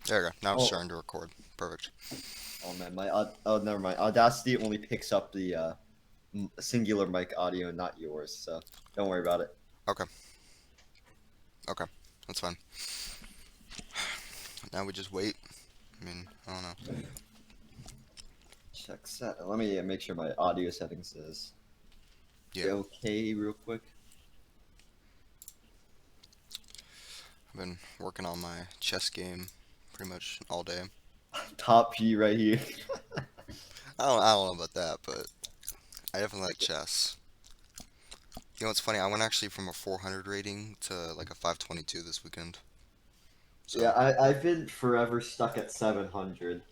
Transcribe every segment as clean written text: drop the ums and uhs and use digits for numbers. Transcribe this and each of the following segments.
There you go. Now it's Oh, starting to record. Perfect. oh man, oh never mind. Audacity only picks up the singular mic audio, not yours. So don't worry about it. Okay. Okay. That's fine. Now we just wait. I mean, I don't know. Check set. Let me make sure my audio settings is Yeah. okay real quick. I've been working on my chess game pretty much all day. Top P right here. I don't know about that, but I definitely like chess. You know what's funny? I went actually from a 400 rating to like a 522 this weekend. Yeah, So, I've been forever stuck at 700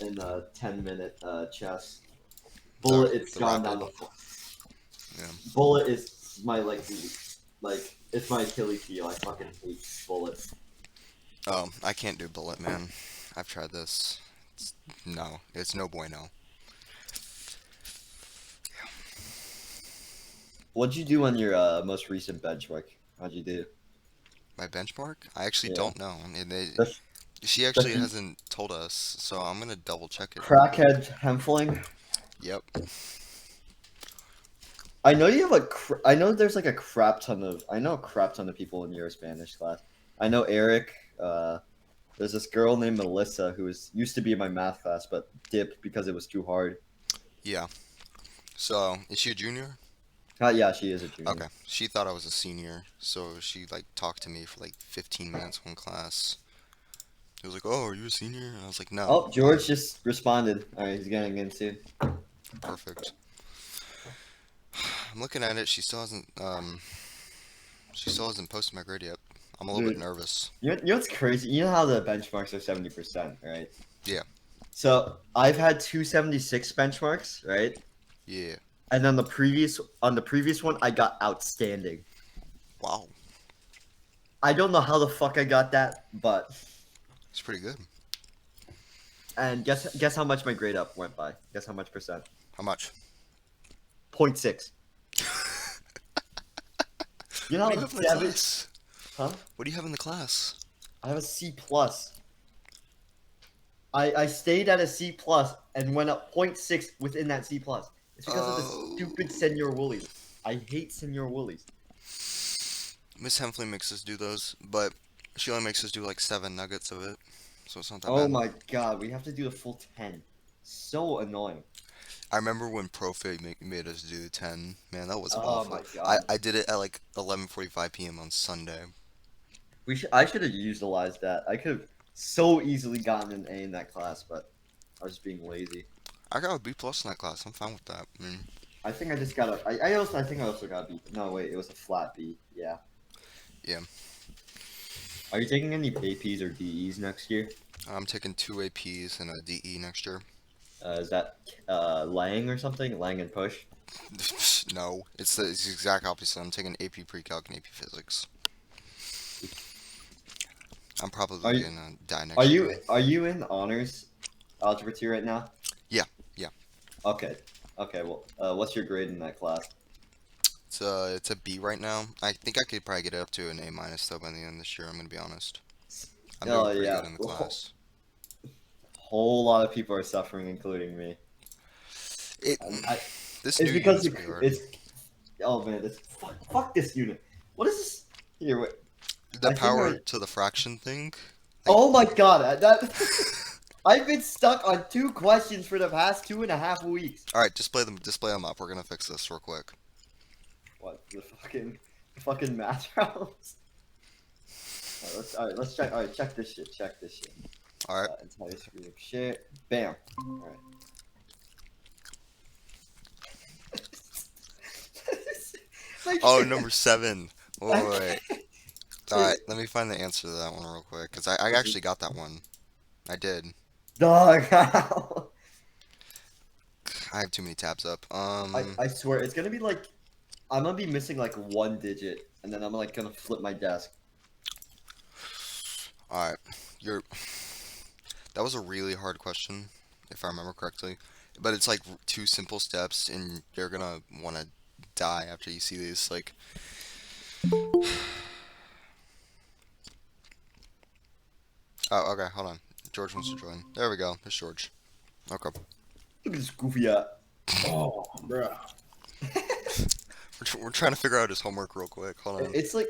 in a 10-minute chess. the Bullet, it's the gone down rapid. the. Yeah. Bullet is my like it's my Achilles heel. I fucking hate Bullet. Oh, I can't do bullet, man. I've tried this. No, it's no bueno. What'd you do on your most recent benchmark? How'd you do? My benchmark? I actually Yeah. don't know. The She actually the hasn't told us, so I'm gonna double check it real quick. crackhead Hempfling. Yep. I know you have I know there's like a crap ton of. I know a crap ton of people in your Spanish class. I know Eric. There's this girl named Melissa who used to be in my math class, but dipped because it was too hard. Yeah. So, is she a junior? Yeah, she is a junior. Okay. She thought I was a senior, so she like talked to me for like 15 minutes one class. It was like, "Oh, are you a senior?" And I was like, "No." Oh, George just responded. All right, he's getting in soon. Perfect. I'm looking at it. She still hasn't posted my grade yet. I'm a little bit Dude, nervous. you know what's crazy? You know how the benchmarks are 70%, right? Yeah. So I've had 276 benchmarks, right? Yeah. And then the previous one, I got outstanding. Wow. I don't know how the fuck I got that, but It's pretty good. and guess how much my grade up went by? Guess how much percent? How much? Point 0.6. You know What do you how have in the Devin? class? Huh? What do you have in the class? I have a C plus. I stayed at a C plus and went up point 0.6 within that C plus. It's because of the Oh. stupid Senor Woolies. I hate Senor Woolies. Miss Hemphley makes us do those, but she only makes us do like 7 nuggets of it, so it's not that Oh bad. my god, we have to do the full 10. So annoying. I remember when Profe made us do 10. Man, that was Oh my awful. I, god. I did it at like 11:45 p.m. on Sunday. I should have utilized that. I could have so easily gotten an A in that class, but I was being lazy. I got a B plus in that class. I'm fine with that. I mean, I think I just got a. I think I also got a B. No, wait, it was a flat B. Yeah. yeah. Are you taking any APs or DEs next year? I'm taking 2 APs and a DE next year. Is that Lang or something? Lang and Push. No, it's the exact opposite. I'm taking AP Pre-Calc and AP Physics. I'm Are probably you gonna die are next year you though. are you in honors algebra 2 right now? Yeah, yeah. Okay. Okay. Well, what's your grade in that class? It's a B right now. I think I could probably get it up to an A minus though by the end of this year. I'm gonna be honest. I'm doing Oh pretty yeah, good in the a class. whole lot of people are suffering, including me. It I this it's new because unit's pretty hard. it's oh man, this fuck this unit. What is this? Here, wait. The I think power to the fraction thing, like, Oh my god, that I've been stuck on two questions for the past 2.5 weeks. all right, display them up. We're gonna fix this real quick. What the fucking math rounds? Let's check. All right, check this shit. Check this shit. All right. Entire screen of shit. Bam. All right. like, Oh, number 7. I Wait. can't. All right, let me find the answer to that one real quick, cause I This is actually got that one. I did. dog. How? I have too many tabs up. I swear it's gonna be like I'm gonna be missing like one digit, and then I'm like gonna flip my desk. All right. You're That was a really hard question, if I remember correctly. But it's like two simple steps, and you're gonna want to die after you see these. Like, Oh, okay, hold on. George wants to join. There we go. There's George. Okay. Look at this goofy ass. Oh, bro. We're trying to figure out his homework real quick. Hold on. It's like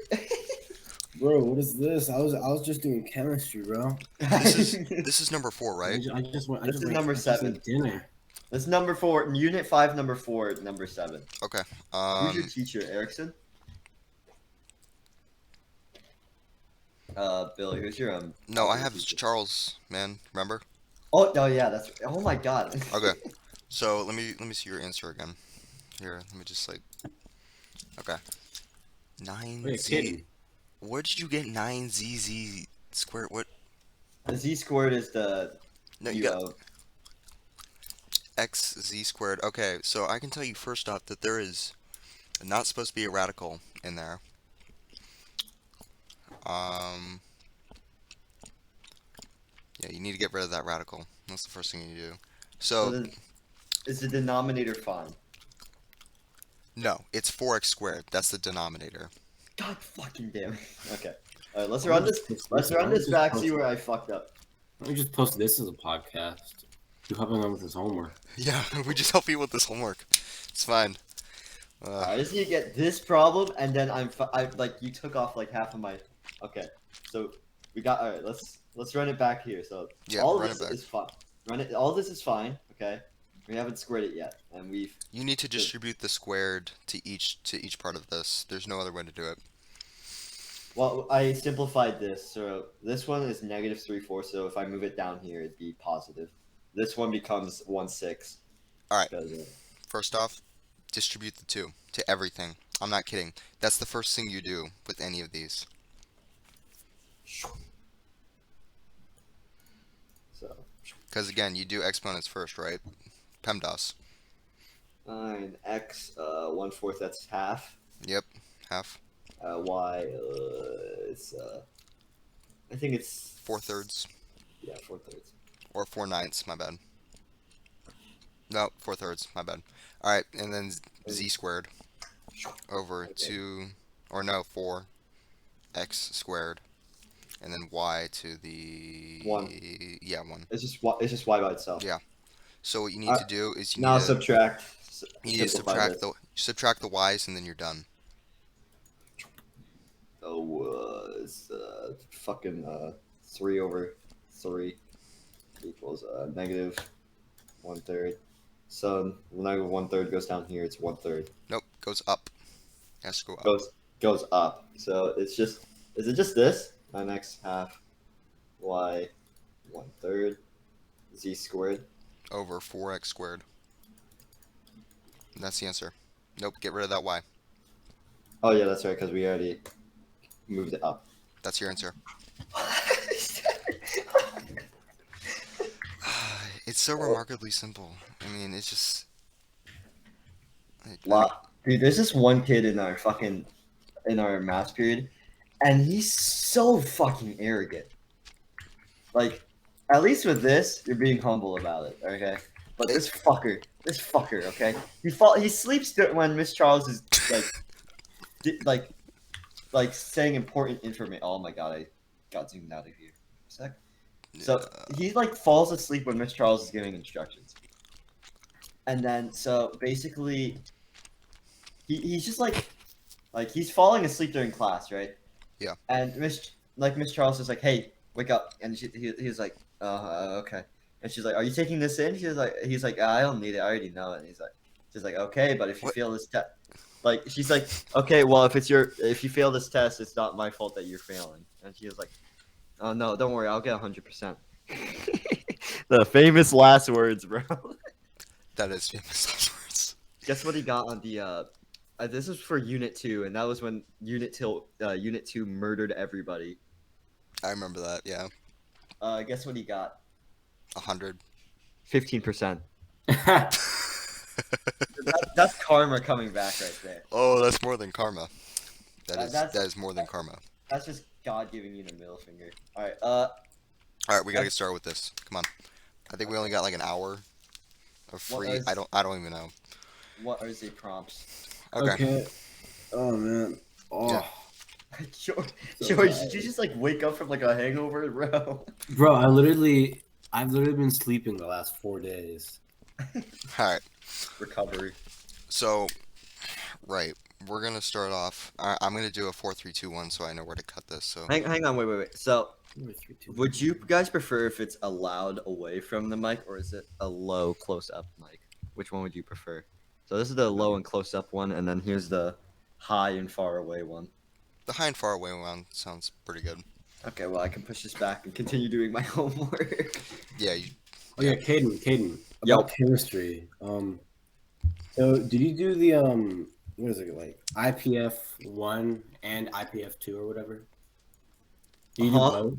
Bro, what is this? I was just doing chemistry, bro. This is this this is number four, right? is number I just 7. ate dinner. This is number 4. Unit 5, number 4, number 7. Okay. Who's your teacher, Erickson? Billy, who's your No, I algebra have teacher? Charles, man. Remember? Oh, yeah, that's. Oh my God. Okay. So let me see your answer again. Here, let me just like. Okay. Nine Wait, Z. kidding. Where did you get nine ZZ squared? What? The z squared is the No, you you got x z squared. Okay, so I can tell you first off that there is not supposed to be a radical in there. Um, yeah, you need to get rid of that radical. That's the first thing you do. so So, is the denominator fine? no, it's 4x squared. That's the denominator. God fucking damn it. Okay. All right, let's Why don't run you this. just post Let's this? Why run don't you this just back. post See it? where I fucked up. Why don't you just post this as a podcast? You helping him with his homework. Yeah, we just help you with this homework. It's fine. I just need to get this problem, and then I like you took off like half of my. Okay, so we got. All right, let's run it back here. So Yeah, all of run it this back. is fine. Run it. All this is fine. Okay, we haven't squared it yet, and we've. You need to distribute the squared to each part of this. There's no other way to do it. Well, I simplified this. So this one is -3/4. So if I move it down here, it'd be positive. This one becomes 1/6. All right. Because First off, distribute the 2 to everything. I'm not kidding. That's the first thing you do with any of these. so Because again, you do exponents first, right? PEMDAS. 9x 1/4. That's half. Yep, half. Y it's I think it's 4/3 yeah 4/3. or 4/9, my bad. No, 4/3, my bad. All right, and then z squared over Okay. 2, or no, 4x squared, and then y to the 1. yeah 1. It's just y by itself. Yeah. So what you need to do is Now subtract. you need to Simplify this. subtract the y's, and then you're done. Oh, it's fucking 3/3 equals -1/3. So -1/3 goes down here. It's 1/3. Nope, goes up. Has to go up. Goes up. So it's just is it just this? 9x half y 1/3 z squared. Over 4x squared. That's the answer. Nope, get rid of that y. Oh yeah, that's right, because we already moved it up. That's your answer. It's so remarkably simple. I mean, it's just. Dude, there's this one kid in our math period, and he's so fucking arrogant. Like, at least with this, you're being humble about it, okay? But this fucker, okay? He sleeps when Miss Charles is like saying important information. Oh my god, I got zoomed out of here. A sec. So he like falls asleep when Miss Charles is giving instructions, and then so basically, he's just like he's falling asleep during class, right? Yeah. And Miss Charles is like, "Hey, wake up!" And he's like, okay." And she's like, "Are you taking this in?" He's like, "I don't need it. I already know it." And she's like, "Okay, but if you What? fail this test." Like she's like, okay, well if you fail this test, it's not my fault that you're failing. And she was like, oh no, don't worry, I'll get 100%. The famous last words, bro. That is famous last words. Guess what he got on the this is for Unit 2, and that was when Unit 2 murdered everybody. I remember that. Yeah, Guess what he got? 100. 15%. That's karma coming back right there. Oh, that's more than karma. That That's is more than karma. that's just God giving you the middle finger. All right. All right, we gotta get started with this. Come on. I think we only got like an hour of free. is- I don't even know. What are the prompts? Okay. Oh man. Oh. Yeah. George, So George, bad. did you just like wake up from like a hangover, bro? Bro, I've literally been sleeping the last 4 days. All right. Recovery. So, right, we're gonna start off. I'm gonna do a 4-3-2-1, so I know where to cut this. So, Hang on, wait. So, 4, 3, 2, would you guys prefer if it's a loud away from the mic or is it a low close up mic? Which one would you prefer? So this is the low and close up one, and then here's the high and far away one. the high and far away one sounds pretty good. Okay, well I can push this back and continue doing my homework. Yeah, Oh yeah, Caden. Yo, About chemistry. So did you do the what is it like IPF 1 and IPF 2 or whatever? Did you do huh? both?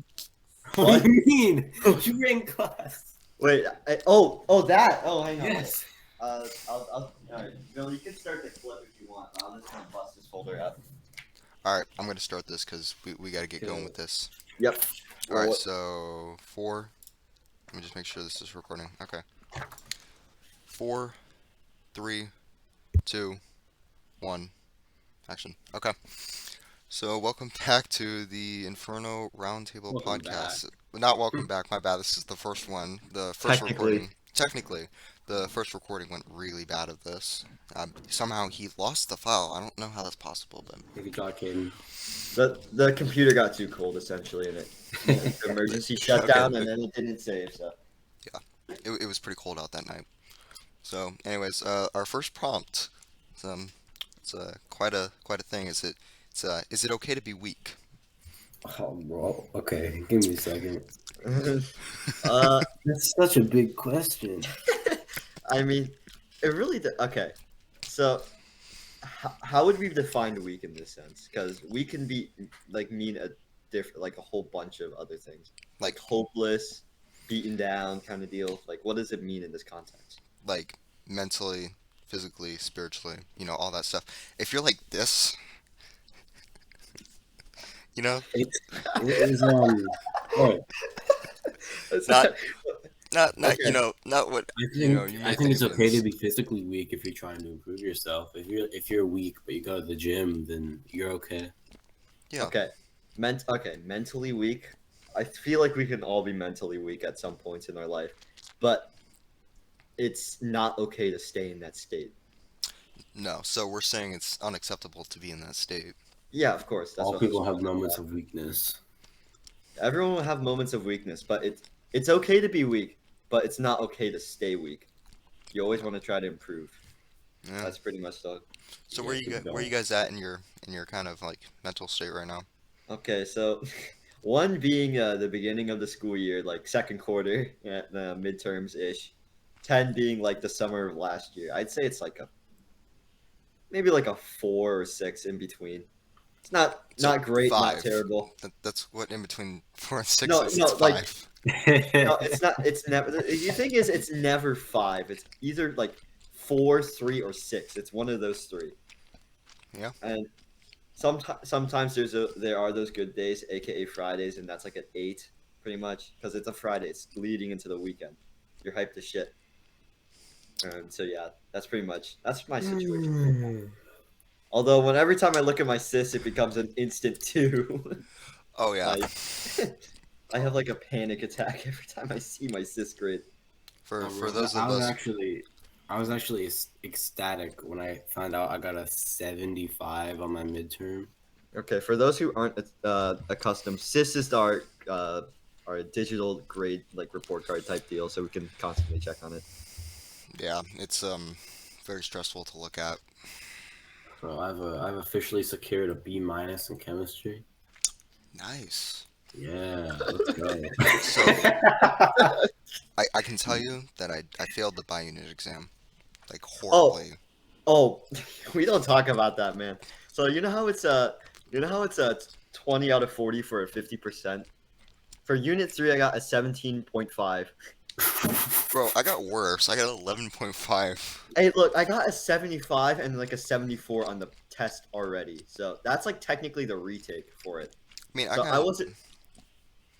What? What do you mean? You were in class. Wait, that. Oh, hang on. Yes. All right, Bill, you can start the clip if you want. But I'm just gonna bust this folder out. all right, I'm gonna start this because we got to get going with this. Yep. All right, Well, so 4. Let me just make sure this is recording. Okay. 4, 3, 2, 1. Action. Okay. So welcome back to the Inferno Roundtable Welcome podcast. Not welcome back. My bad. This is the first one. The first Technically. recording. Technically, the first recording went really bad of this. Somehow he lost the file. I don't know how that's possible, but Good job, Caden. the computer got too cold essentially, and it emergency shutdown, and then it didn't save. So it was pretty cold out that night. So, anyways, our first prompt. It's quite a thing. Is it okay to be weak? Oh, bro. Okay, give me a second. uh, That's such a big question. I mean, it really. Okay, so how would we define weak in this sense? Because we can be like mean a different, like a whole bunch of other things, like hopeless, beaten down kind of deal. Like, what does it mean in this context? Like mentally, physically, spiritually, all that stuff. If you're like this, you know, It is oh, not not Okay. not what I you think may I think think it's it okay to means. be physically weak if you're trying to improve yourself. If you're weak but you go to the gym, then you're okay. Yeah, Okay, mentally weak. I feel like we can all be mentally weak at some points in our life, but it's not okay to stay in that state. no. So we're saying it's unacceptable to be in that state. Yeah, of course. That's All what I was people trying have to get moments at. of weakness. Everyone will have moments of weakness, but it's okay to be weak, but it's not okay to stay weak. You always want to try to improve. Yeah. That's pretty much the. So Yeah, people where you don't. guys at in your kind of like mental state right now? Okay, so one being the beginning of the school year, like second quarter, at the midterms ish. 10 being like the summer of last year. I'd say it's like maybe like a 4 or 6 in between. It's So not great, not 5. terrible. That's what in between 4 and 6 No, is. It's no, like 5. no, it's not. It's never. The thing is, it's never 5. It's either like 4, 3, or 6. It's one of those three. Yeah. And sometimes there are those good days, aka Fridays, and that's like an 8, pretty much, because it's a Friday. It's leading into the weekend. You're hyped as shit. And so yeah, that's my situation. Although every time I look at my sis, it becomes an instant 2. Oh yeah. Like I have like a panic attack every time I see my sis grade. For those of us, I was actually ecstatic when I found out I got a 75 on my midterm. Okay, for those who aren't accustomed, sis is our digital grade like report card type deal, so we can constantly check on it. yeah, it's very stressful to look at. So I've officially secured a B- in chemistry. Nice. Yeah, let's go. So I can tell you that I failed the bi-unit exam like Oh, horribly. oh, we don't talk about that, man. So you know how it's a 20 out of 40 for a 50%. For unit 3, I got a 17.5. Bro, I got worse. I got 11.5. Hey, look, I got a 75 and like a 74 on the test already. So that's like technically the retake for it. I mean, So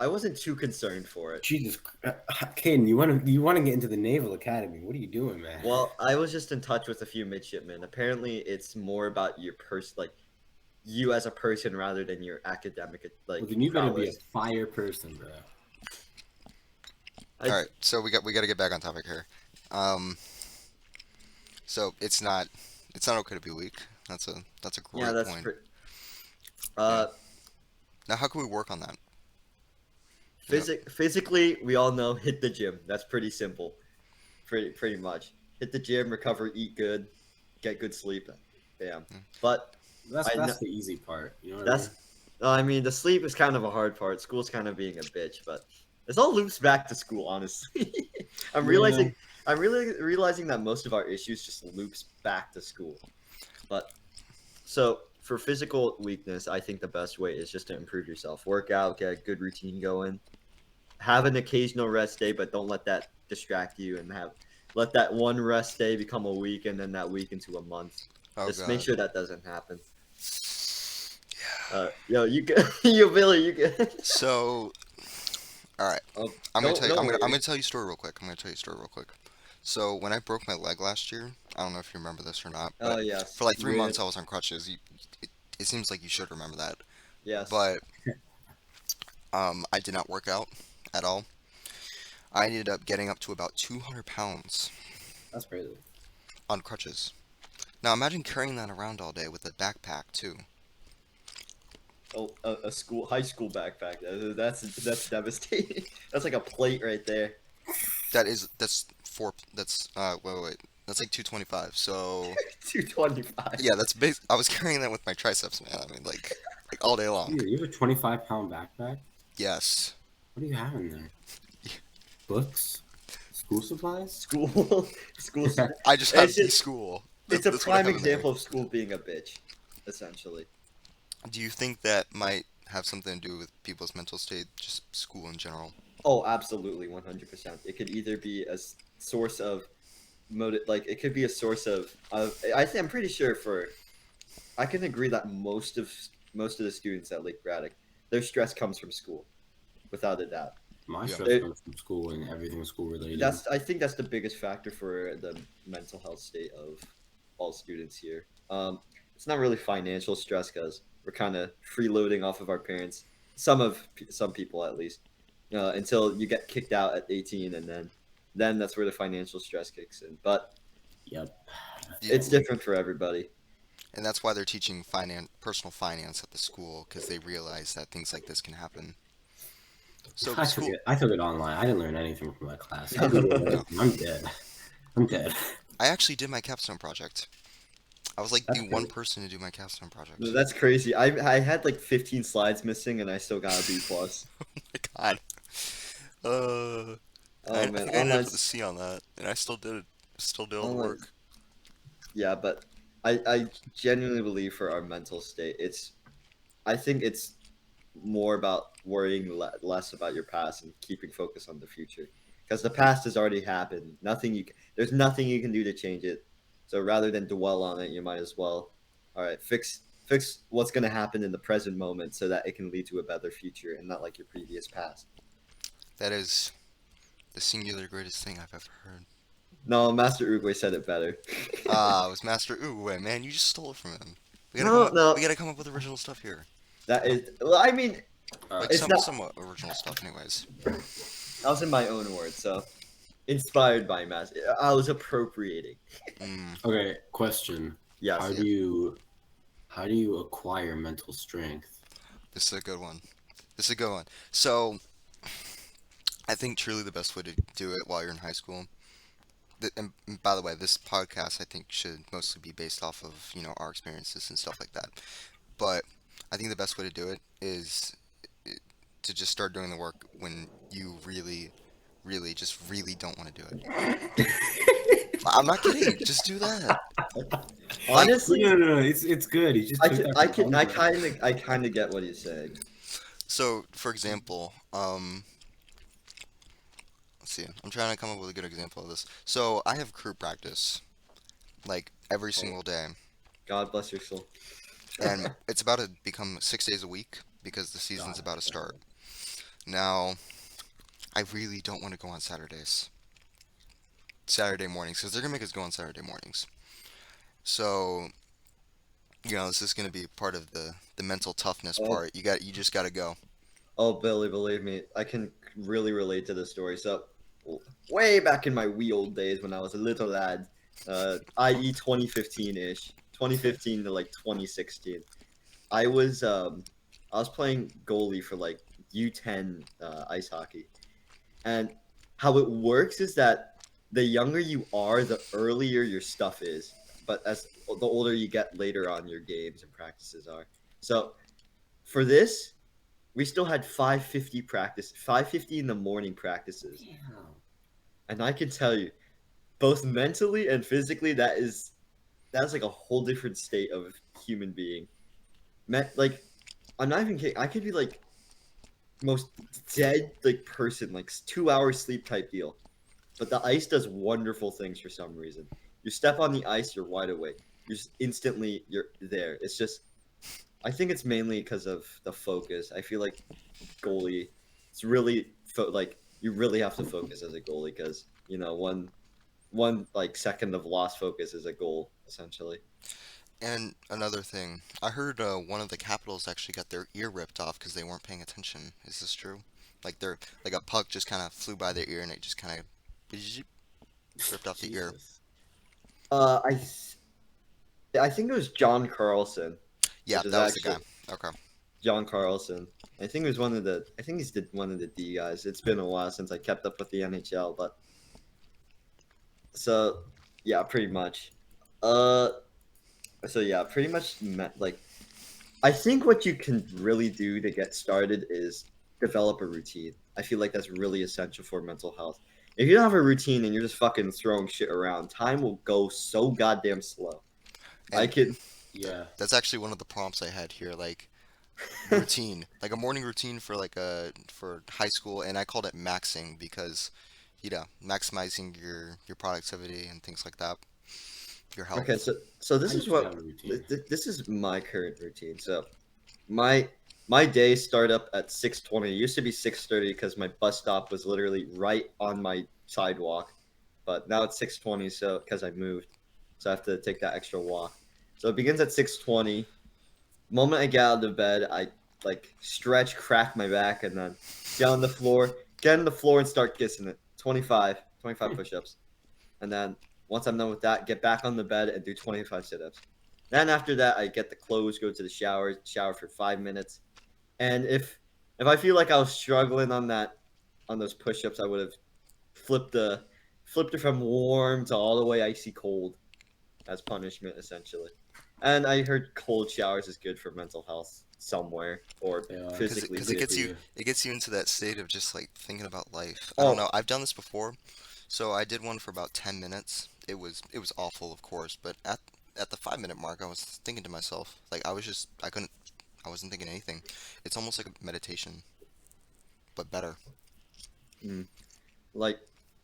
I wasn't too concerned for it. Jesus, Caden, you want to get into the Naval Academy? What are you doing, man? Well, I was just in touch with a few midshipmen. Apparently, it's more about your like you as a person rather than your academic like Well, then you better be a prowess. fire person, bro. I, All right, so we got to get back on topic here. Um, so it's not okay to be weak. That's a yeah, great that's point. pretty. Yeah. Uh, Now, how can we work on that? You know, physically, we all know hit the gym. That's pretty simple. Pretty much. Hit the gym, recover, eat good, get good sleep. Bam. mm, But That's I know that's the easy part. You know what I that's. mean? I mean, the sleep is kind of a hard part. School's kind of being a bitch, but it's all loops back to school. Honestly, I'm Yeah. realizing. I'm really realizing that most of our issues just loops back to school. But so for physical weakness, I think the best way is just to improve yourself. Work out, get a good routine going. Have an occasional rest day, but don't let that distract you and have let that one rest day become a week and then that week into a month. oh Just make God. sure that doesn't happen. Yo, you good? You Billy, you good? So, all right, Oh, I'm gonna tell you. don't I'm worry. gonna tell you a story real quick. I'm gonna tell you a story real quick. So when I broke my leg last year, I don't know if you remember this or not, Oh but yes, for like 3 months with I was on crutches. It, it seems like you should remember that. yes. But I did not work out at all. I ended up getting up to about 200 pounds That's crazy. on crutches. Now imagine carrying that around all day with a backpack too. Oh, a school high school backpack. That's devastating. That's like a plate right there. That's four. That's wait. That's like 225. So 225. yeah, that's base. I was carrying that with my triceps, man. I mean, like all day long. You have a 25-pound backpack. Yes. What do you have in there? Books, school supplies. School, school. I just It's have the just school. it's a That's what I prime have in there. example of school being a bitch, essentially. Do you think that might have something to do with people's mental state, just school in general? Oh, absolutely, 100%. It could either be a source of motive, like it could be a source of. I'm pretty sure for. I can agree that most of the students at Lake Braddock, their stress comes from school, without a doubt. My Yeah. stress They, comes from school and everything school related. that's I think that's the biggest factor for the mental health state of all students here. It's not really financial stress because we're kind of freeloading off of our parents. Some people at least, until you get kicked out at 18, and then that's where the financial stress kicks in. But Yep. Do it's different for everybody. And that's why they're teaching personal finance at the school because they realize that things like this can happen. So I took school, it. I took it online. I didn't learn anything from that class. I googled no, everything. I'm dead. I'm dead. I actually did my capstone project. I was like That's the one crazy. person to do my capstone project. That's crazy. I had like 15 slides missing, and I still got a B plus. My God. Uh, Oh I man, think I ended up with a C on that, and I still did it. Still did all the online. work. Yeah, but I genuinely believe for our mental state, I think it's more about worrying less about your past and keeping focus on the future, because the past has already happened. There's nothing you can do to change it. So rather than dwell on it, you might as well, all right, fix what's going to happen in the present moment so that it can lead to a better future and not like your previous past. That is the singular greatest thing I've ever heard. No, Master Uruguay said it better. Ah, it was Master Uwe, man. You just stole it from him. No, We no, gotta come up with original stuff here. that You know, is. Well, I mean, All right. like it's not. somewhat original stuff, anyways. I was in my own words, so inspired by Master. I was appropriating. Mm, Okay. Question. Yes, How do yes. you how do you acquire mental strength? this is a good one. This is a good one. So, I think truly the best way to do it while you're in high school. And by the way, this podcast I think should mostly be based off of our experiences and stuff like that. But I think the best way to do it is to just start doing the work when you really, really, just really don't want to do it. I'm not kidding. Just do that. Like, Honestly, No. It's good. He just took that from Hunger. I kind of get what he's saying. so for example, let's see. I'm trying to come up with a good example of this. So I have crew practice like every Oh, single day, God bless your soul. and it's about to become 6 days a week because the season's God. about to start. Now, I really don't want to go on Saturday mornings, because they're gonna make us go on Saturday mornings. So This is gonna be part of the mental toughness Oh, part. You just gotta go. oh, Billy, believe me, I can really relate to this story. So, way back in my wee old days when I was a little lad, i.e., 2015 ish, 2015 to like 2016, I was um, I was playing goalie for like U10 ice hockey, and how it works is that the younger you are, the earlier your stuff is, but as the older you get later on, your games and practices are. So for this, we still had 5:50 practice, 5:50 in the morning practices, Damn. and I can tell you, both mentally and physically, that's like a whole different state of human being. Like, I'm not even kidding. I could be like most dead like person, like 2 hours sleep type deal. But the ice does wonderful things for some reason. You step on the ice, you're wide awake. You're there. It's just I think it's mainly because of the focus. I feel like goalie, it's really like you really have to focus as a goalie because one like second of lost focus is a goal essentially. And another thing, I heard one of the Capitals actually got their ear ripped off because they weren't paying attention. Is this true? Like a puck just kind of flew by their ear and it just kind of ripped off the ear. Jesus. Uh, I th- I think it was John Carlson, Yeah, which is that was the actually guy. Okay. John Carlson. I think he was one of the. I think he's one of the D guys. It's been a while since I kept up with the NHL, but so yeah, pretty much. Uh, so yeah, pretty much like I think what you can really do to get started is develop a routine. I feel like that's really essential for mental health. If you don't have a routine and you're just fucking throwing shit around, time will go so goddamn slow. I And can. Yeah. that's actually one of the prompts I had here, like routine, like a morning routine for for high school, and I called it maxing because, maximizing your productivity and things like that, your Okay, health. so this I is used to what have a routine. this is my current routine. So my days start up at 6:20. It used to be 6:30 because my bus stop was literally right on my sidewalk, but now it's 6:20 so because I moved, so I have to take that extra walk. So it begins at 6:20. Moment I get out of bed, I like stretch, crack my back, and then get on the floor and start kissing it. 25 push-ups. And then once I'm done with that, get back on the bed and do 25 sit-ups. Then after that, I get the clothes, go to the shower for 5 minutes. And if I feel like I was struggling on those push-ups, I would have flipped the flipped it from warm to all the way icy cold as punishment, essentially. And I heard cold showers is good for mental health somewhere or Yeah, Because physically because good too. for you. it gets you into that state of just like thinking about life. I don't Oh, know. I've done this before, so I did one for about 10 minutes. It was awful, of course, but at the 5 minute mark, I was thinking to myself, like I wasn't thinking anything. It's almost like a meditation, but better. mm, like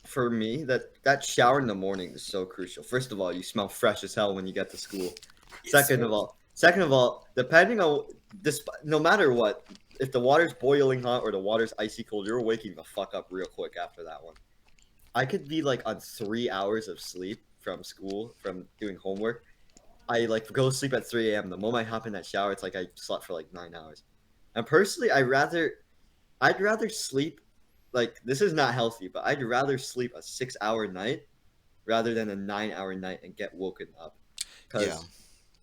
for me, that shower in the morning is so crucial. First of all, you smell fresh as hell when you get to school. Yes, sir. Second of all, depending on this, no matter what, if the water's boiling hot or the water's icy cold, you're waking the fuck up real quick after that one. I could be like on 3 hours of sleep from school, from doing homework. I like go to sleep at 3 a.m. The moment I hop in that shower, it's like I slept for like 9 hours. And personally, I'd rather sleep like this is not healthy, but I'd rather sleep a 6 hour night rather than a 9 hour night and get woken up. Yeah,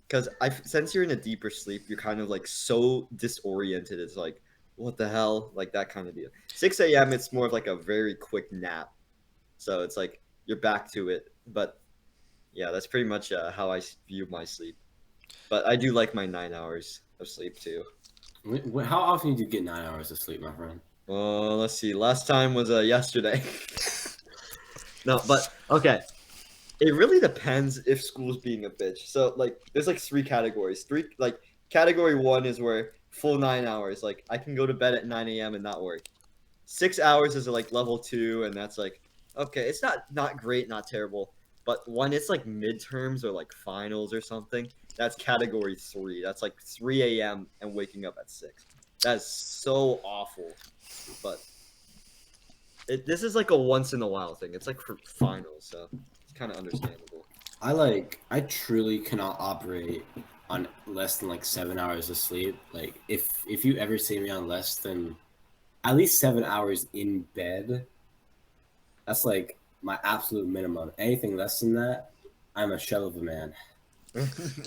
Because I since you're in a deeper sleep, you're kind of like so disoriented. It's like what the hell, like that kind of deal. 6 a.m. It's more of like a very quick nap, so it's like you're back to it. But yeah, that's pretty much how view my sleep. But I do like my 9 hours of sleep too. How often do you get 9 hours of sleep, my friend? Let's see. Last time was yesterday. No, but okay. It really depends if school's being a bitch. So like, there's like three categories. Three like category one is where full 9 hours. Like I can go to bed at 9 a.m. and not work. 6 hours is like level two, and that's like okay. It's not great, not terrible. But when it's like midterms or like finals or something, that's category three. That's like 3 a.m. and waking up at 6. That's so awful. But this is like a once in a while thing. It's like for finals, so it's kind of understandable. I truly cannot operate on less than like 7 hours of sleep. Like if you ever see me on less than at least 7 hours in bed, that's like my absolute minimum. Anything less than that, I'm a shell of a man.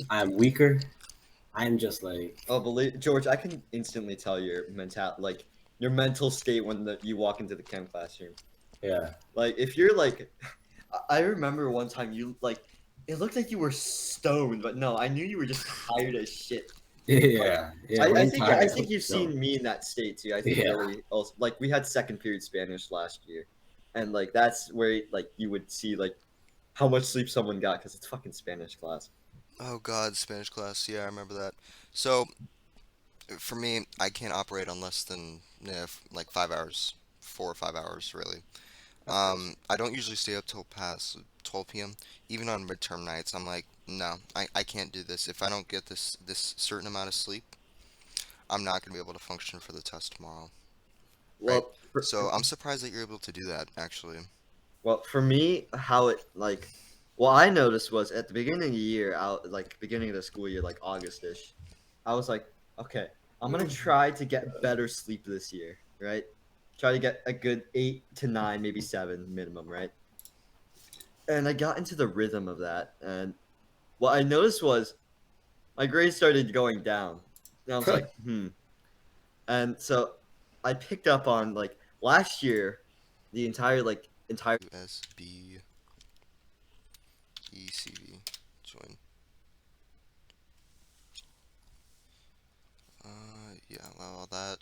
I'm weaker. I'm just like Oh, believe George, I can instantly tell your mental state when you walk into the chem classroom. yeah. Like if you're like, I remember one time you like, it looked like you were stoned, but no, I knew you were just tired as shit. Yeah. Yeah. When I I'm think tired, I I think feel you've so. seen me in that state too. I think Yeah. really also like we had second period Spanish last year, and like that's where like you would see like how much sleep someone got because it's fucking Spanish class. Oh God, Spanish class. Yeah, I remember that. So for me, I can't operate on less than like 5 hours, 4 or 5 hours really. Okay. I don't usually stay up till past 12 p.m. Even on midterm nights, I'm like, no, I can't do this. If I don't get this certain amount of sleep, I'm not gonna be able to function for the test tomorrow, right? Well, for, So I'm surprised that you're able to do that, actually. well, for me, how it like, what I noticed was at the beginning of the year, out like beginning of the school year, like Augustish, I was like, okay, I'm gonna try to get better sleep this year, right? Try to get a good 8 to 9, maybe 7 minimum, right? And I got into the rhythm of that, and what I noticed was my grades started going down. And I was like, and so I picked up on like last year, the entire USB ECV join. Yeah, allow all that.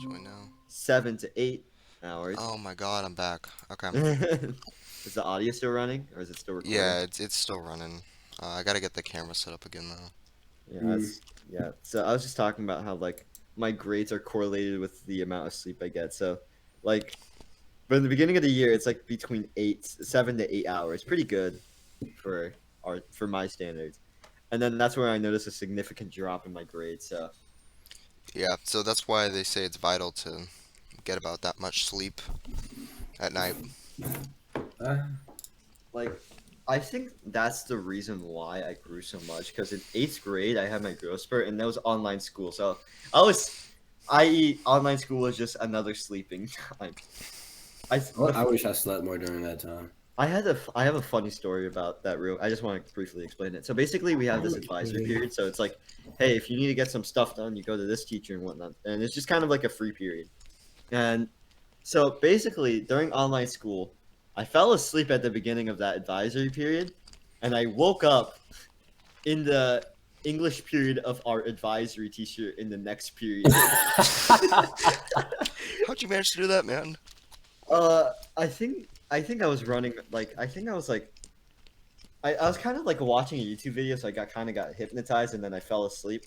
Join now. 7 to 8 hours. Oh my God, I'm back. Okay. Is the audio still running, or is it still recording? Yeah, it's still running. I gotta get the camera set up again though. Yeah, Mm. that's yeah. So I was just talking about how like my grades are correlated with the amount of sleep I get. So like, but in the beginning of the year, it's like between 7 to 8 hours. Pretty good for my standards. And then that's where I noticed a significant drop in my grades. So Yeah, so that's why they say it's vital to get about that much sleep at night. Uh, like I think that's the reason why I grew so much because in 8th grade I had my growth spurt and that was online school. So I was, i.e., online school was just another sleeping time. I I wish I slept more during that time. I have a funny story about that room. I just want to briefly explain it. So basically, we have this advisory period. So it's like, hey, if you need to get some stuff done, you go to this teacher and whatnot, and it's just kind of like a free period. And so basically, during online school, I fell asleep at the beginning of that advisory period, and I woke up in the English period of our advisory teacher in the next period. How'd you manage to do that, man? I think I was running like I think I was like I was kind of like watching a YouTube video, so I got hypnotized, and then I fell asleep.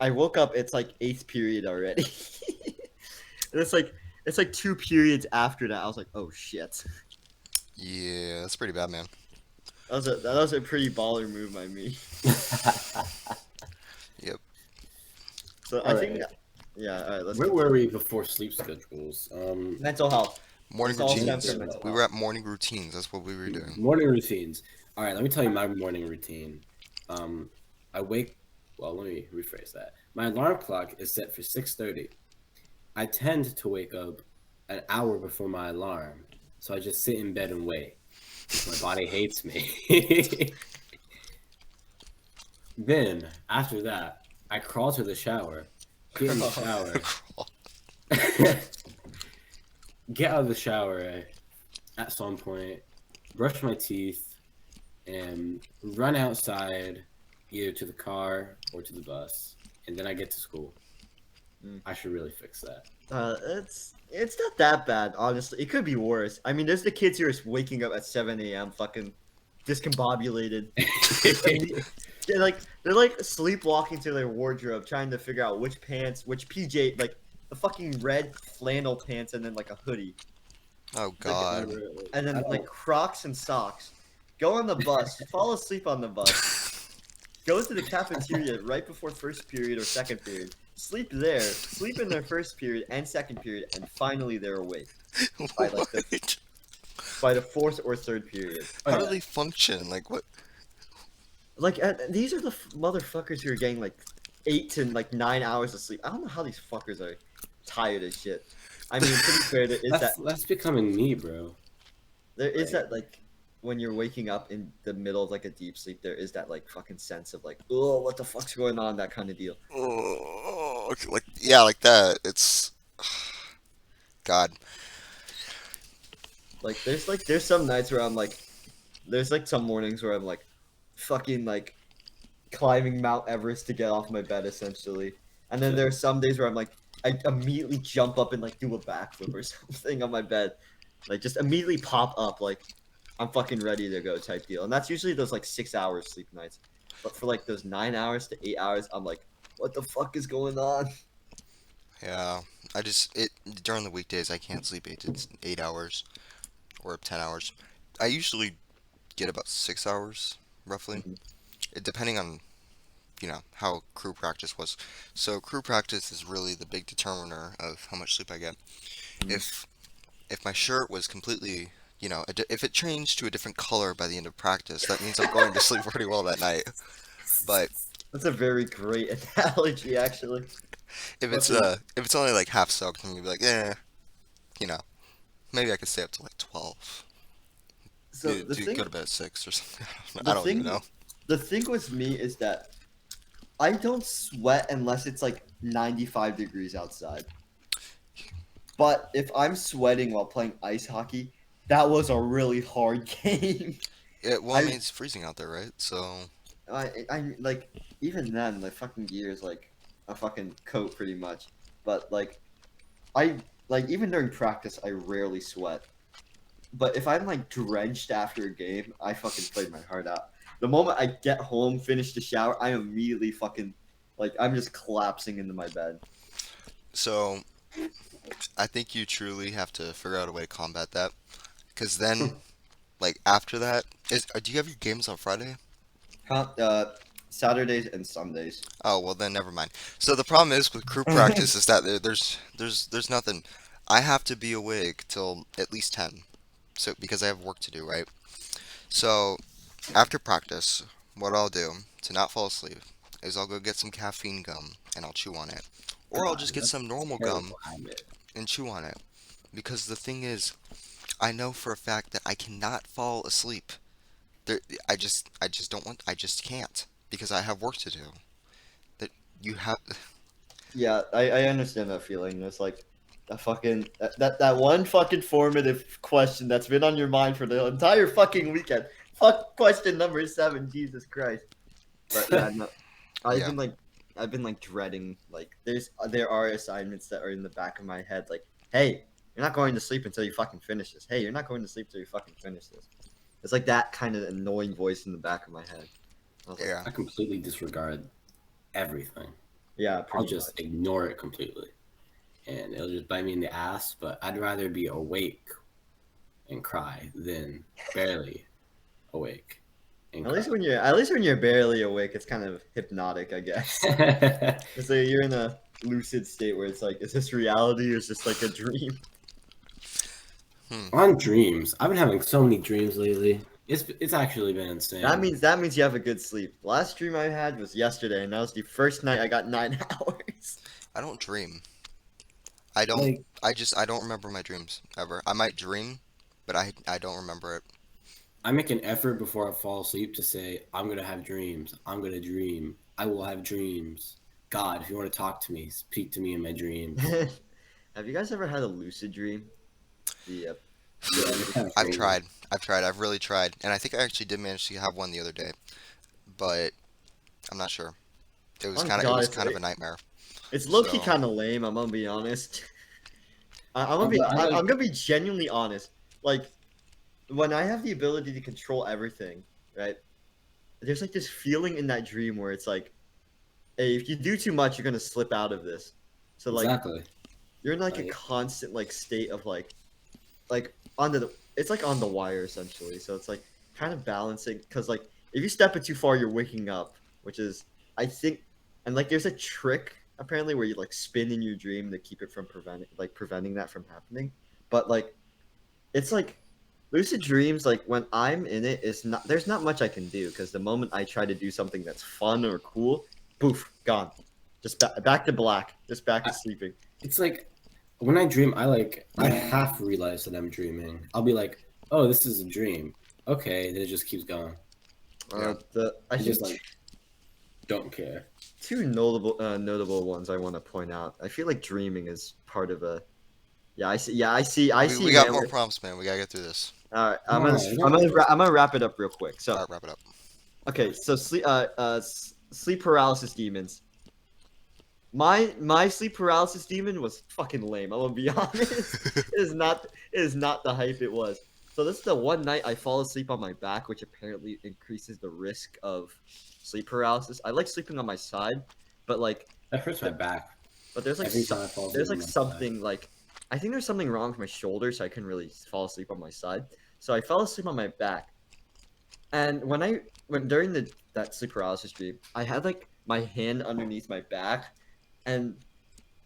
I woke up. It's like 8th period already. And it's like 2 periods after that. I was like, oh shit. Yeah, that's pretty bad, man. That was a pretty baller move by me. Yep. So I All think right. yeah. All right, let's Where go. were we before sleep schedules? Mental health. Morning This all routines. stems from mental We health. were at morning routines. That's what we were doing. Morning routines. All right, let me tell you my morning routine. Um, I wake. Well, let me rephrase that. My alarm clock is set for 6:30. I tend to wake up an hour before my alarm, so I just sit in bed and wait. My body hates me. Then after that, I crawl to the shower, get in the shower, get out of the shower at some point, brush my teeth, and run outside either to the car or to the bus, and then I get to school. Mm. I should really fix that. It's not that bad, honestly. It could be worse. I mean, there's the kids who are waking up at 7 a.m. fucking discombobulated. They're like sleepwalking to their wardrobe, trying to figure out which pants, which PJ, like the fucking red flannel pants, and then like a hoodie, Oh like, God. and then like Crocs and socks. Go on the bus, fall asleep on the bus, go to the cafeteria right before first period or second period, sleep there, sleep in their first period and second period, and finally they're awake by like the What? by the fourth or third period. How do they function? Like what? Like these are the motherfuckers who are getting like 8 to 9 hours of sleep. I don't know how these fuckers are tired as shit. I mean, to be fair, there is That's becoming me, bro. Like, that like when you're waking up in the middle of like a deep sleep, there is that like fucking sense of like, oh, what the fuck's going on, that kind of deal. Oh, okay, like yeah, like that. It's God. Like there's some nights where I'm like, there's like some mornings where I'm like, fucking like climbing Mount Everest to get off my bed essentially, and then there's some days where I'm like, I immediately jump up and like do a backflip or something on my bed, like just immediately pop up like I'm fucking ready to go type deal, and that's usually those like 6 hours sleep nights. But for like those 9 hours to 8 hours, I'm like, what the fuck is going on? Yeah, I just it during the weekdays I can't sleep 8 hours or 10 hours. I usually get about 6 hours roughly, Mhm. depending on how crew practice was. So crew practice is really the big determiner of how much sleep I get. Mhm. If if my shirt was completely if it changed to a different color by the end of practice, that means I'm going to sleep pretty well that night. But That's a very great analogy, actually. Fucking if it's only like half soaked, I'm gonna be like, you know, maybe I could stay up to like 12. so the Go thing, to bed at 6 or something. the I don't even thing, know. the thing with me is that I don't sweat unless it's like 95 degrees outside. But if I'm sweating while playing ice hockey, that was a really hard game. Well, I I, mean, it's freezing out there, right? So, I like even then, the fucking gear is like a fucking coat pretty much. But I like even during practice, I rarely sweat. But if I'm like drenched after a game, I fucking played my heart out. The moment I get home, finish the shower, I immediately fucking like I'm just collapsing into my bed. so I think you truly have to figure out a way to combat that. Because then, like after that, do you have your games on Friday? Huh, Saturdays and Sundays. Oh, well then never mind. So the problem is with crew practice is that there's nothing. I have to be awake till at least 10. So because I have work to do, right? So after practice, what I'll do to not fall asleep is I'll go get some caffeine gum and I'll chew on it. Or I'll God, just get that's some normal a terrible gum habit. and chew on it. Because the thing is, I know for a fact that I cannot fall asleep. There, I just don't want, I just can't because I have work to do. That you have, Yeah, I understand that feeling. It's like a fucking that one fucking formative question that's been on your mind for the entire fucking weekend. Fuck question number 7, Jesus Christ. But yeah, no, I've yeah. been like I've been like dreading like there are assignments that are in the back of my head like, hey, you're not going to sleep until you fucking finish this. Hey, you're not going to sleep until you fucking finish this. It's like that kind of annoying voice in the back of my head. I was like, Yeah. I completely disregard everything. yeah, I'll pretty just much. ignore it completely, and it'll just bite me in the ass. But I'd rather be awake and cry than barely awake and cry. At least when you're barely awake, it's kind of hypnotic, I guess. It's like you're in a lucid state where it's like, is this reality or is this like a dream? Hmm. On dreams, I've been having so many dreams lately. It's actually been insane. That means you have a good sleep. Last dream I had was yesterday, and that was the first night I got 9 hours. I don't dream. I don't. Like I don't remember my dreams ever. I might dream, but I don't remember it. I make an effort before I fall asleep to say I'm gonna have dreams. I'm gonna dream. I will have dreams. God, if you want to talk to me, speak to me in my dreams. Have you guys ever had a lucid dream? The Yeah, feeling. it's kind of I've crazy. tried. I've tried. I've really tried, and I think I actually did manage to have one the other day, but I'm not sure. Oh It god, was kind of a nightmare. it's low key So kind of lame. I'm gonna be honest. But I I'm like gonna be genuinely honest. Like when I have the ability to control everything, right? There's like this feeling in that dream where it's like, hey, if you do too much, you're gonna slip out of this. So like exactly. you're in like a Like constant like state of like on the it's like on the wire essentially. So it's like kind of balancing because like if you step it too far, you're waking up, which is I think and like there's a trick apparently where you like spin in your dream to keep it from preventing that from happening. But like it's like lucid dreams, like when I'm in it, is not there's not much I can do because the moment I try to do something that's fun or cool, poof, gone. Just back to black. Just back to I- sleeping. It's like when I dream, I half realize that I'm dreaming. I'll be like, "Oh, this is a dream." Okay, then it just keeps going. Yeah. I I think just like don't care. two notable ones I want to point out. I feel like dreaming is part of a. Yeah, I see. Yeah, I see. We got Man, more prompts, man. We gotta get through this. all right, Come on, we gotta- I'm gonna wrap it up real quick. So All right, wrap it up. okay, so sleep paralysis demons. My sleep paralysis demon was fucking lame. I'm gonna be honest. It is not the hype it was. So this is the one night I fall asleep on my back, which apparently increases the risk of sleep paralysis. I like sleeping on my side, but like That hurts my back there's like every time I fall asleep. there's like on my side. something like I think there's something wrong with my shoulder, so I couldn't really fall asleep on my side. So I fell asleep on my back, and when during that sleep paralysis dream, I had like my hand underneath my back, and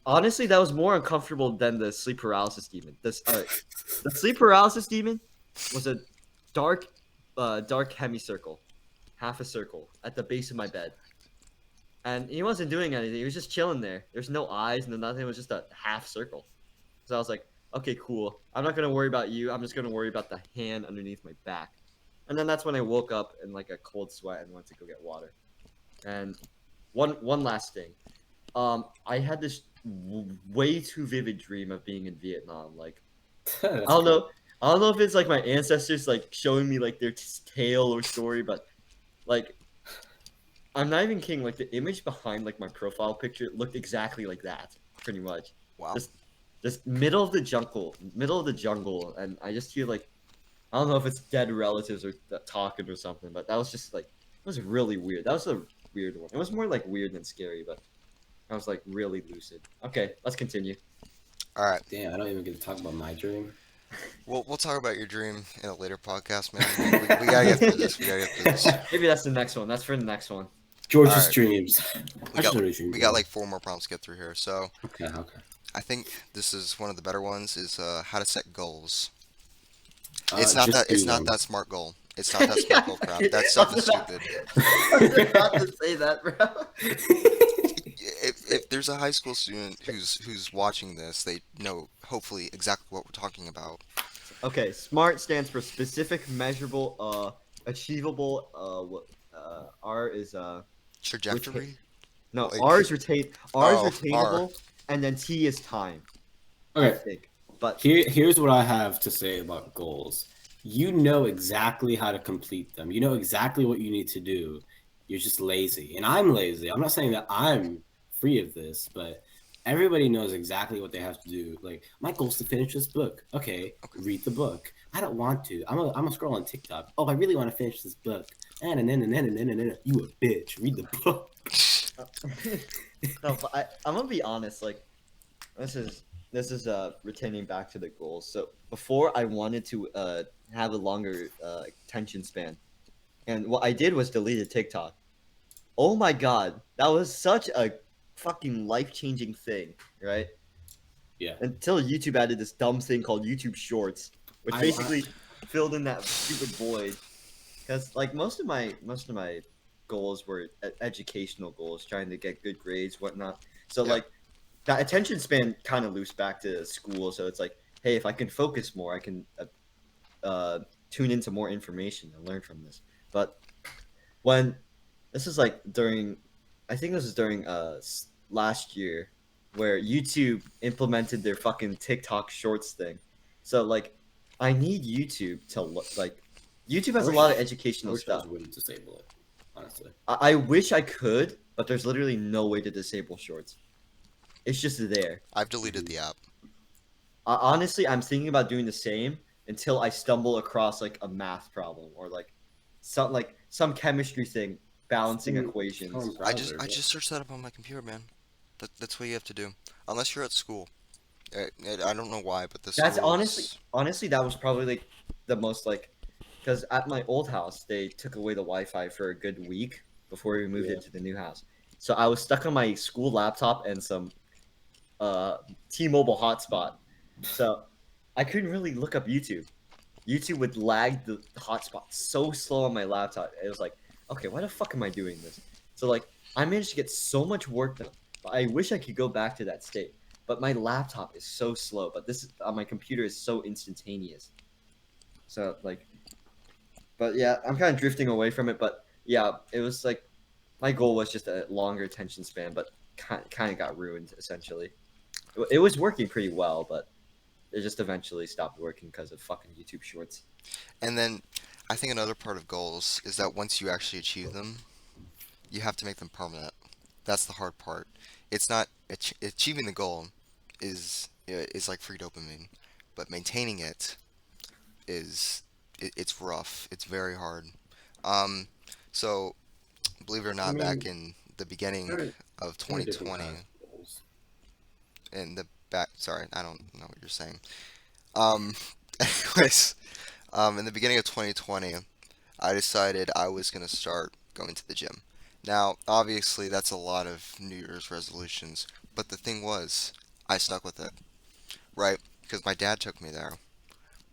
honestly, that was more uncomfortable than the sleep paralysis demon. The sleep paralysis demon was a dark, dark semicircle, half a circle at the base of my bed, and he wasn't doing anything. He was just chilling there. There's no eyes, no nothing. It was just a half circle. So I was like, okay, cool. I'm not gonna worry about you. I'm just gonna worry about the hand underneath my back. And then that's when I woke up in like a cold sweat and went to go get water. And one last thing. I had this way too vivid dream of being in Vietnam. Like That's I don't cool. know. I don't know if it's like my ancestors like showing me like their tale or story, but like I'm not even kidding. Like the image behind like my profile picture looked exactly like that, pretty much. Wow. Just middle of the jungle, and I just feel like I don't know if it's dead relatives or talking or something, but that was just like it was really weird. That was a weird one. It was more like weird than scary, but I was like really lucid. Okay, let's continue. All right. Damn, I don't even get to talk about my dream. We'll talk about your dream in a later podcast, man. We gotta get through this. We gotta get through this. Maybe that's the next one. That's for the next one. George's Alright. dreams. We I got should already dream. we got like 4 more prompts to get through here. So okay. I think this is one of the better ones. Is how to set goals. Uh, It's not just that. It's do not them. that smart goal. It's not that smart goal crap. That I stuff was is about- stupid. I was about to say that, bro. If there's a high school student who's watching this, they know hopefully exactly what we're talking about. Okay, SMART stands for specific, measurable, achievable. R is Trajectory. no, Like- R is retain. R is Oh, retainable, and then T is time. I Okay. think, but Here's what I have to say about goals. You know exactly how to complete them. You know exactly what you need to do. You're just lazy. And I'm lazy. I'm not saying that I'm free of this, but everybody knows exactly what they have to do. Like, my goal is to finish this book. Okay, read the book. I don't want to. I'm a scroll on TikTok. Oh, I really want to finish this book. And then. You a bitch. Read the book. no, but I'm gonna be honest. Like, this is retaining back to the goals. So before I wanted to have a longer attention span, and what I did was deleted TikTok. Oh my god, that was such a fucking life changing thing, right? Yeah. Until YouTube added this dumb thing called YouTube Shorts, which I- basically filled in that stupid void. Because like most of my goals were educational goals, trying to get good grades, whatnot. So Yeah. like that attention span kind of loose back to school. So it's like, hey, if I can focus more, I can tune into more information and learn from this. But when this is like during, I think this is during last year, where YouTube implemented their fucking TikTok Shorts thing. So like, I need YouTube to like, YouTube has a lot of I educational wish I stuff. wouldn't disable it, honestly. I wish I could, but there's literally no way to disable Shorts. It's just there. I've deleted the app. Honestly, I'm thinking about doing the same until I stumble across like a math problem or like some chemistry thing, balancing Some- equations. some I browser, but- just searched that up on my computer, man. That's what you have to do. Unless you're at school. I don't know why, but this. That's honestly that was probably like the most like, because at my old house they took away the Wi-Fi for a good week before we moved Yeah. into the new house. So I was stuck on my school laptop and some T-Mobile hotspot. So I couldn't really look up YouTube. YouTube would lag the hotspot so slow on my laptop. It was like, okay, why the fuck am I doing this? So like, I managed to get so much work done. But I wish I could go back to that state. But my laptop is so slow. But this on my computer is so instantaneous. So like, but yeah, I'm kind of drifting away from it. But yeah, it was like my goal was just a longer attention span, but kind of got ruined essentially. It was working pretty well, but it just eventually stopped working because of fucking YouTube Shorts. And then I think another part of goals is that once you actually achieve them, you have to make them permanent. That's the hard part. It's not achieving the goal is like free dopamine, but maintaining it is it's rough. It's very hard. Um, so believe it or I not, back mean, in the beginning there are, of there are different 2020, kinds of goals. in the back, sorry, I don't know what you're saying. Um, anyways, in the beginning of 2020, I decided I was gonna start going to the gym. Now, obviously, that's a lot of New Year's resolutions, but the thing was, I stuck with it, right? Because my dad took me there.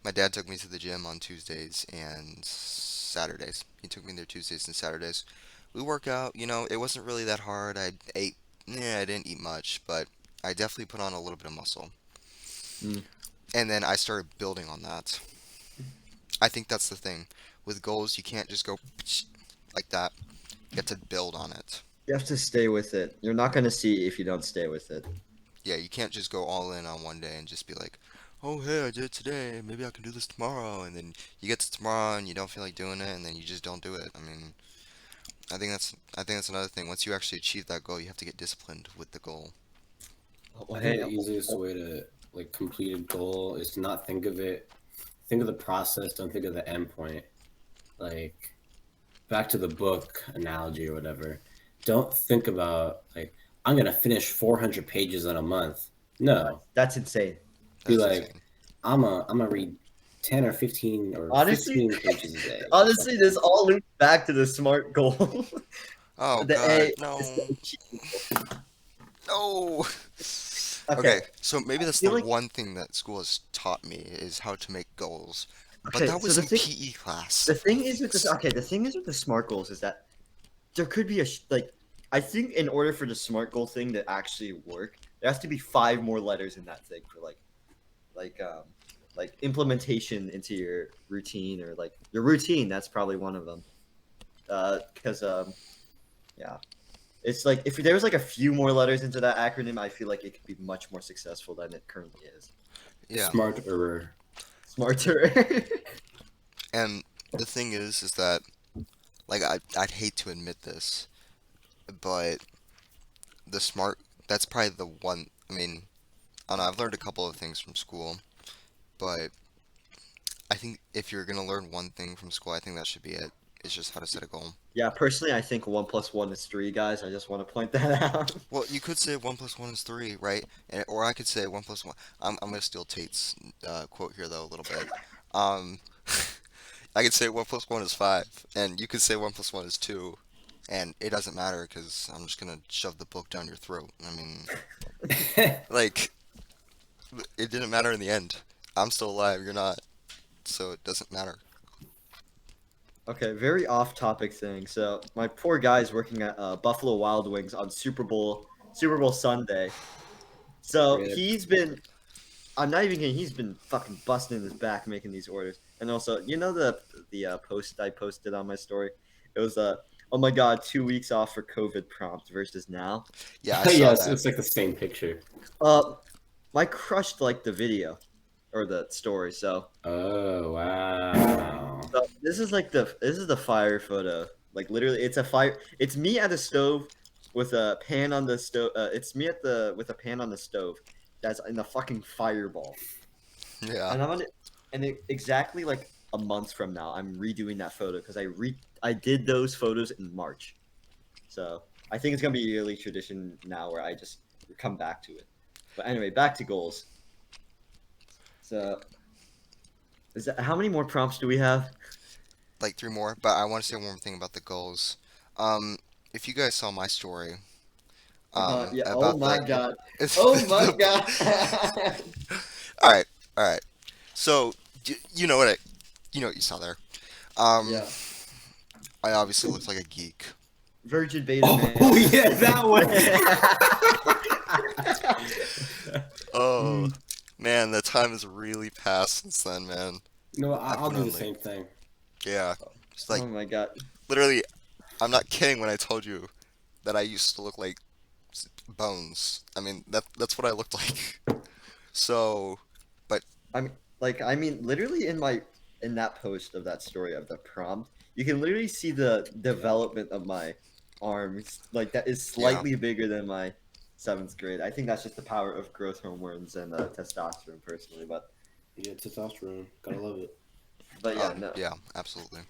My dad took me to the gym on Tuesdays and Saturdays. He took me there Tuesdays and Saturdays. We work out, it wasn't really that hard. I didn't eat much, but I definitely put on a little bit of muscle. Mm. And then I started building on that. I think that's the thing. With goals, you can't just go like that. You have to build on it. You have to stay with it. You're not gonna see if you don't stay with it. Yeah, you can't just go all in on one day and just be like, oh, hey, I did it today. Maybe I can do this tomorrow. And then you get to tomorrow and you don't feel like doing it, and then you just don't do it. I mean, I think that's another thing. Once you actually achieve that goal, you have to get disciplined with the goal. Oh, I think hey, the easiest way to like complete a goal is to not think of it. Think of the process. Don't think of the end point. Like back to the book analogy or whatever. Don't think about like I'm gonna finish 400 pages in a month. No, that's insane. be That's like insane. I'm gonna read 10 or 15 or Honestly, 15 pages a day or honestly, something this like all loops back to the SMART goal. Oh The God, A is no, the achievable. no. Okay, Okay, so maybe I that's the feel like one thing that school has taught me is how to make goals. But okay. that So was in PE class. the thing is with this. Okay, the thing is with the SMART goals is that there could be like. I think in order for the SMART goal thing to actually work, there has to be 5 more letters in that thing for like um like implementation into your routine or like your routine. That's probably one of them. Because yeah, it's like if there was like a few more letters into that acronym, I feel like it could be much more successful than it currently is. Yeah, smart error. Smarter. and the thing is that like I'd hate to admit this, but the smart that's probably the one. I mean, I don't know. I've learned a couple of things from school, but I think if you're gonna learn one thing from school, I think that should be it. It's just how to set a goal. Yeah, personally, I think 1 plus 1 is 3, guys. I just want to point that out. Well, you could say one plus one is three, right? Or I could say one plus one. I'm gonna steal Tate's quote here though a little bit. Um, I could say one plus one is five, and you could say one plus one is two, and it doesn't matter because I'm just gonna shove the book down your throat. I mean, like it didn't matter in the end. I'm still alive, you're not, so it doesn't matter. Okay, very off-topic thing. So my poor guy's working at Buffalo Wild Wings on Super Bowl Sunday. So Rip. he's been. I'm not even kidding. He's been fucking busting his back making these orders. And also, the post I posted on my story. It was oh my god, 2 weeks off for COVID prompt versus now. Yeah, I saw Yes, that. it's like the same picture. Uh, my crush liked the video or the story. Oh wow. So this is the fire photo. Like literally, it's a fire. It's me at a stove with a pan on the stove. It's me at the with a pan on the stove. That's in the fucking fireball. Yeah. And I'm on it. And exactly like a month from now, I'm redoing that photo because I did those photos in March. So I think it's gonna be a yearly tradition now where I just come back to it. But anyway, back to goals. So how many more prompts do we have? Like three more, but I want to say one more thing about the goals. Um, if you guys saw my story, Yeah. Oh about my the, god. Oh my the god. all right, all right. So you know what? You know what you saw there. Um, Yeah. I obviously looked like a geek. Virgin beta Oh, man. yeah, that one. Oh, man, the time has really passed since then, man. You know what? I I'll put do the on like, same thing. yeah, just like Oh my god. literally. I'm not kidding when I told you that I used to look like bones. I mean, that's what I looked like. So, but Literally in that post of that story of the prompt, you can literally see the development of my arms. Like that is yeah, slightly bigger than my seventh grade. I think that's just the power of growth hormones and testosterone, personally. Yeah, testosterone. Gotta love it. But yeah, no. yeah, absolutely.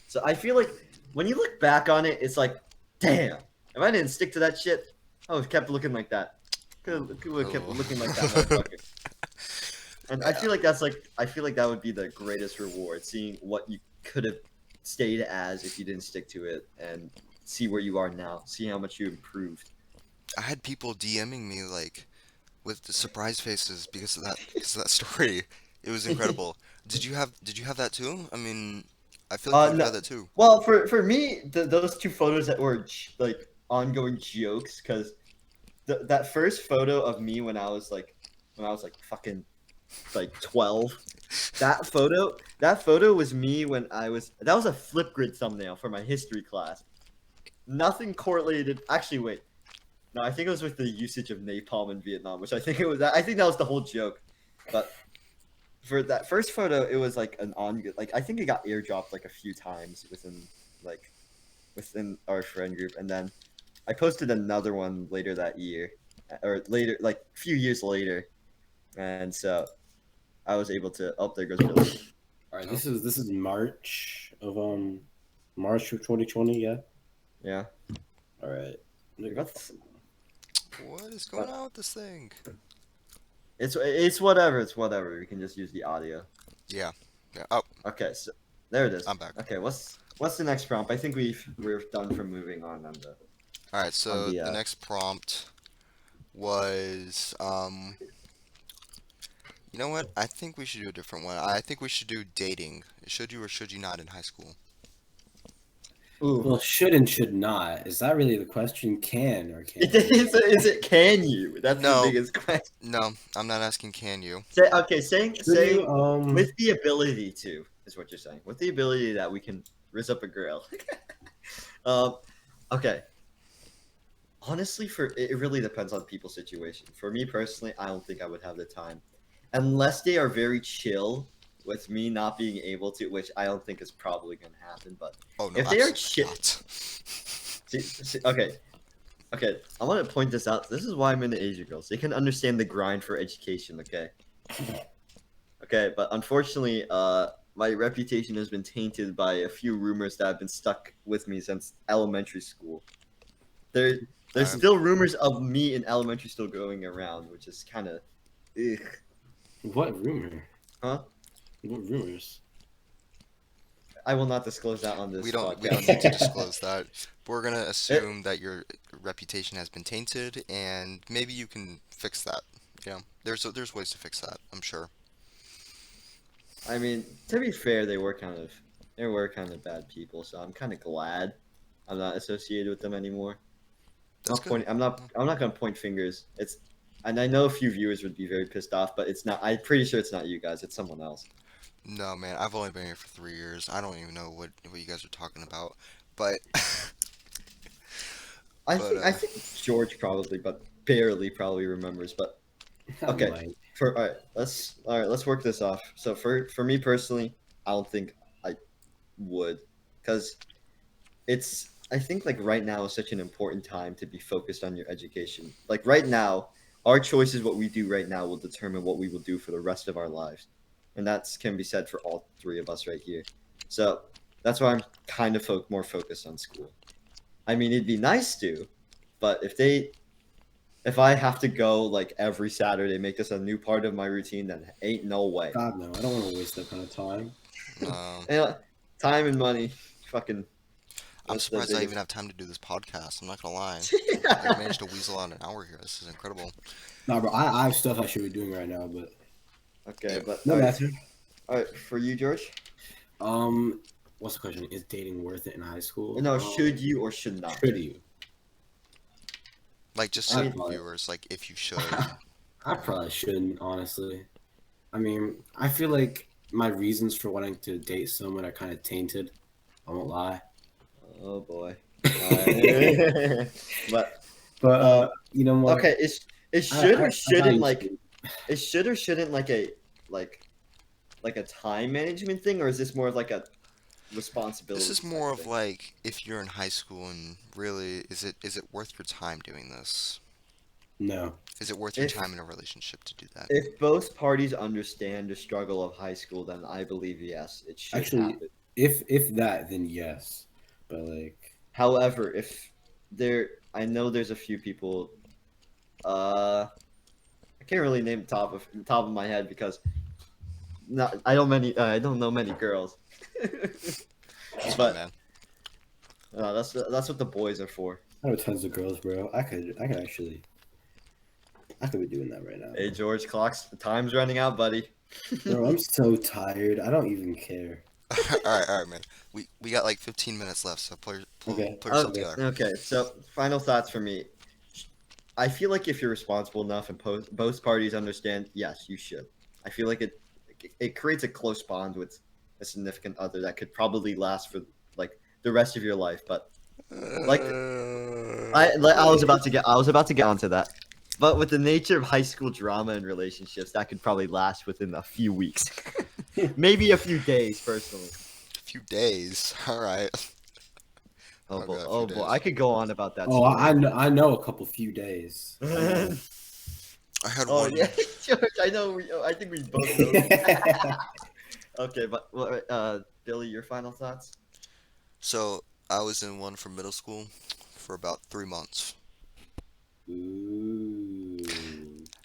So I feel like when you look back on it, it's like, damn, if I didn't stick to that shit, I would have kept looking like that. Could have kept Oh. looking like that motherfucker. And I Yeah, feel like I feel like that would be the greatest reward, seeing what you could have stayed as if you didn't stick to it, and see where you are now, see how much you improved. I had people DMing me like with the surprise faces because of that story. It was incredible. Did you have that too? I mean, I feel like you No, had that too. well, for me, those two photos that were like ongoing jokes, because that first photo of me when I was like fucking like 12. That photo was me when that was a Flipgrid thumbnail for my history class. Nothing correlated. Actually, wait. No, I think it was with the usage of napalm in Vietnam, which I think that was the whole joke. But for that first photo, it was like an on like I think it got airdropped like a few times like within our friend group, and then I posted another one later that year, or later like a few years later, and so I was able to. Oh, there goes Billy. All right, Oh, this is March of 2020. Yeah. Yeah. All right. That's, what is going but on with this thing? it's whatever. It's whatever. We can just use the audio. Yeah, yeah. Oh, Okay, so there it is. I'm back. Okay, what's the next prompt? I think we're done from moving on the All right. on So the the next prompt was you know what? I think we should do a different one. I think we should do dating. Should you or should you not in high school? Ooh. Well, should and should not. Is that really the question? Can or can't? Is it can you? That's the No, biggest question. no, I'm not asking can you. Should you With the ability to is what you're saying. With the ability that we can rizz up a girl. um, okay. Honestly, it really depends on people's situation. For me personally, I don't think I would have the time, unless they are very chill with me not being able to, which I don't think is probably going to happen. But Oh no, if they are absolutely chill, not. okay, okay, I want to point this out. This is why I'm into Asian girls. They can understand the grind for education. Okay, okay, but unfortunately, my reputation has been tainted by a few rumors that have been stuck with me since elementary school. There, there's I'm still rumors of me in elementary still going around, which is kind of, What rumor? huh? What rumors? I will not disclose that on this we don't need to podcast. disclose that. We're gonna assume that your reputation has been tainted, and maybe you can fix that. You know, there's ways to fix that. I'm sure. I mean, to be fair, they were kind of bad people, so I'm kind of glad I'm not associated with them anymore. That's good. I'm not gonna point fingers. And I know a few viewers would be very pissed off, but it's not. I'm pretty sure it's not you guys. It's someone else. No, man, I've only been here for 3 years. I don't even know what you guys are talking about. But but I think George probably, but barely probably remembers. But I okay, might. all right, let's work this off. So for me personally, I don't think I would, because I think like right now is such an important time to be focused on your education. Like right now, our choices, what we do right now, will determine what we will do for the rest of our lives, and that can be said for all three of us right here. So that's why I'm kind of more focused on school. I mean, it'd be nice to, but if I have to go like every Saturday, make this a new part of my routine, then ain't no way. God no, I don't want to waste that kind of time. no, And, time and money, fucking. I'm That's the surprised I even biggest. have time to do this podcast. I'm not gonna lie. I've managed to weasel out an hour here. This is incredible. Nah, bro, I have stuff I should be doing right now, but Okay, Yeah. but no matter. all right, for you, George. What's the question? Is dating worth it in high school? No, should you or should not? Should you? Like, just I so mean, viewers, like, if you should. I probably shouldn't, honestly. I mean, I feel like my reasons for wanting to date someone are kind of tainted. I won't lie. oh boy. But But you know what? okay, it I, should I, or I shouldn't value like sleep. it should or shouldn't like like a time management thing, or is this more of like a responsibility? This is type more of thing? like if you're in high school and really, is it worth your time doing this? No. Is it worth your If time in a relationship to do that? if both parties understand the struggle of high school, then I believe yes, it should Actually, happen. if that, then yes. But like, However, if there, I know there's a few people. I can't really name the top of my head because not I don't know many girls. It's fine, But man. that's what the boys are for. I know tons of girls, bro. I could be doing that right now. Hey George, time's running out, buddy. Bro, I'm so tired. I don't even care. All right, man. We got like 15 minutes left, so Okay. pull yourself Okay. together. Okay, so final thoughts for me. I feel like if you're responsible enough and both parties understand, yes, you should. I feel like it creates a close bond with a significant other that could probably last for like the rest of your life. But like I was about to get onto that. But with the nature of high school drama and relationships, that could probably last within a few weeks, maybe a few days. Personally, A few days. All right. Okay, a few oh boy, days. I could go on about that. Oh, I story. know. I know a couple few days. I know. I had Oh one. yeah, George. I know. I think we both know. Okay, but Billy, your final thoughts? So I was in one from middle school for about 3 months. Ooh.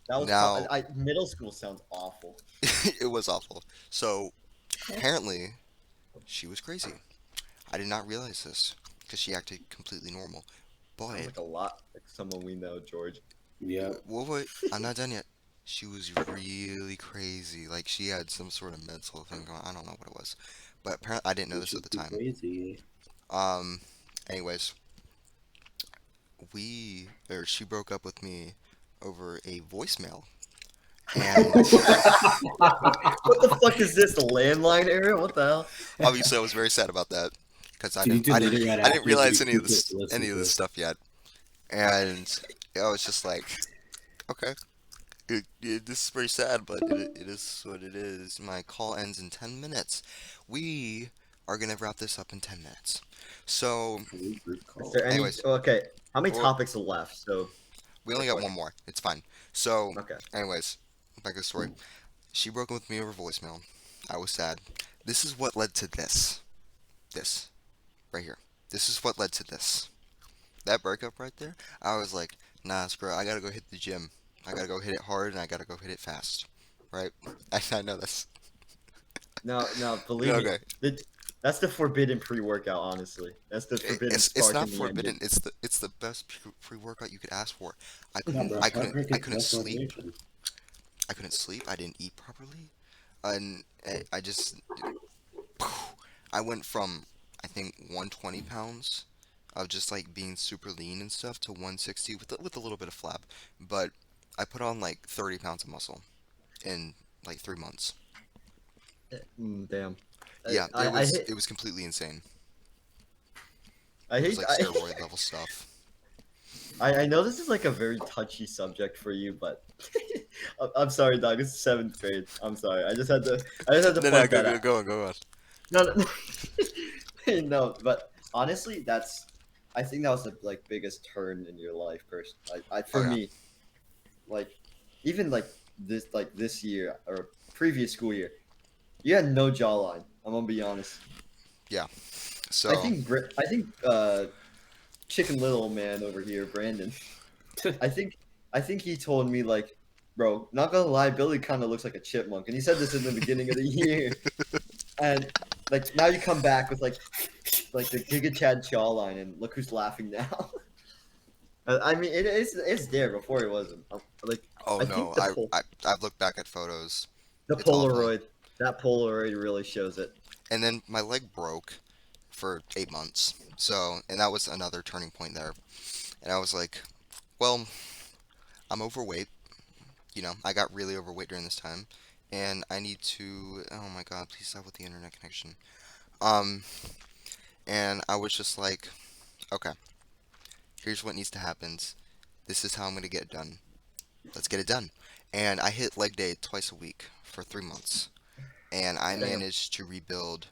That was Now middle school sounds awful. it was awful. So apparently she was crazy. I did not realize this because she acted completely normal. Sounds But like a lot like someone we know, George. Yeah. wait, I'm not done yet. She was really crazy. Like she had some sort of mental thing going. I don't know what it was, but apparently I didn't know this at the time. Crazy. Um, anyways, she broke up with me over a voicemail, and What the fuck is this? The landline era? What the hell? obviously I was very sad about that because Did you delete it right I didn't after? realize Did you keep it to listen any of to this it? stuff yet, and I was just like, okay, this is very sad, but it is what it is. My call ends in 10 minutes. We are gonna wrap this up in 10 minutes. So, Group Is call. there any? anyways, Okay, how many or topics are left? So, we only got one more. It's fine. So, okay. anyways, back to the story. She broke up with me over voicemail. I was sad. This is what led to this. This right here. This is what led to this. That breakup right there. I was like, nah, screw it. I gotta go hit the gym. I gotta go hit it hard and I gotta go hit it fast. Right? I know that's No, believe me. okay. That's the forbidden pre-workout. Honestly, that's the forbidden It's spark not in the forbidden. engine. It's the best pre-workout you could ask for. I No, couldn't bro. I couldn't Heartbreak I is the couldn't best sleep. motivation. I couldn't sleep. I didn't eat properly, and I just I went from I think 120 pounds of just like being super lean and stuff to 160 with a little bit of flab, but I put on like 30 pounds of muscle in like 3 months. Damn. Yeah, I it was completely insane. I It was hate like steroid level stuff. I know this is like a very touchy subject for you, but I'm sorry, dog. This is seventh grade. I'm sorry. I just had to No, point that out. go on. No, no, no. But honestly, I think that was the like biggest turn in your life, person. For Oh yeah. me, like even like this year or previous school year, you had no jawline. I'm gonna be honest. So I think Chicken Little man over here, Brandon. I think he told me like, bro, not gonna lie, Billy kind of looks like a chipmunk, and he said this in the beginning of the year. And like now you come back with like the Giga Chad jawline, and look who's laughing now. I mean, it's there before it wasn't. Like oh I no, think I've looked back at photos. the It's awful. Polaroid, that Polaroid really shows it. and then my leg broke for 8 months. So, and that was another turning point there. And I was like, well, I'm overweight. I got really overweight during this time, and I need to. Oh my God, please stop with the internet connection. Um, and I was just like, okay, here's what needs to happen. This is how I'm gonna get it done. Let's get it done. And I hit leg day twice a week for 3 months, and I Damn. managed to rebuild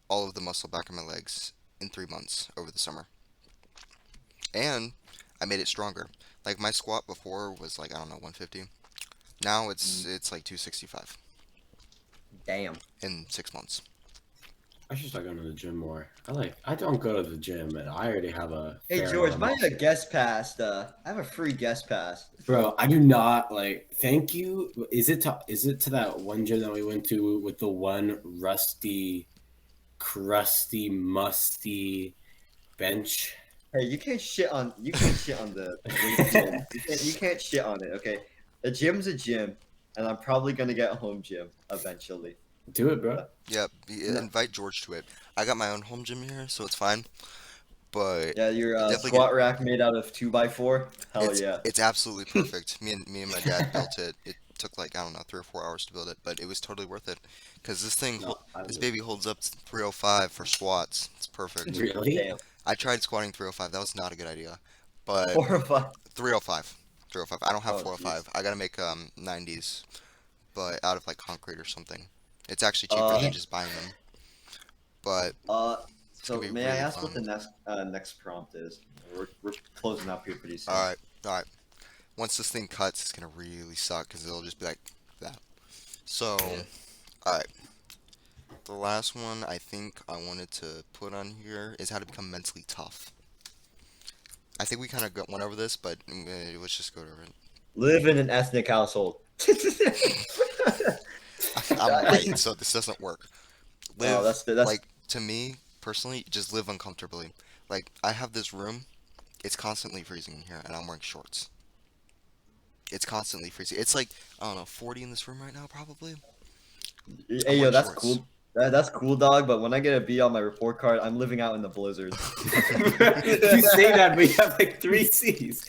all of the muscle back in my legs in 3 months over the summer. And I made it stronger. Like my squat before was like I don't know 150. Now it's like 265 Damn. in 6 months. I should start going to the gym more. I don't go to the gym, and I already have a Hey fair George, amount of might have a muscle. guest pass. I have a free guest pass. Bro, I do not thank you. Is it to that one gym that we went to with the one rusty, crusty, musty bench? Hey, you can't shit on the weight gym. You can't shit on it. Okay, a gym's a gym, and I'm probably gonna get a home gym eventually. Do it, bro. Yeah, No. invite George to it. I got my own home gym here, so it's fine. But Yeah, your definitely get squat rack made out of 2x4. Hell it's yeah. it's absolutely perfect. Me and my dad built it. It took like I don't know 3 or 4 hours to build it, but it was totally worth it because No, I this don't. baby holds up to 305 for squats. It's perfect. Really? Damn. I tried squatting 305. That was not a good idea, but 4 or 5. 305. 305. I don't have Oh jeez. 405. I gotta make 90s, but out of like concrete or something. It's actually cheaper Uh, than just buying them, but uh. it's gonna So be may I really ask what the fun. next prompt is? We're closing up here pretty soon. All right, all right. Once this thing cuts, it's gonna really suck because it'll just be like that. So, Yeah. all right. The last one I think I wanted to put on here is how to become mentally tough. I think we kind of went over this, but let's just go over it. Live in an ethnic household. I'm white, so this doesn't work. Oh, Live that's like to me personally, just live uncomfortably. Like I have this room, it's constantly freezing in here, and I'm wearing shorts. It's constantly freezing. It's like I don't know, 40 in this room right now, probably. Hey I'm yo, wearing that's shorts. cool. That's cool, dog. But when I get a B on my report card, I'm living out in the blizzard. You say that, but you have like 3 C's.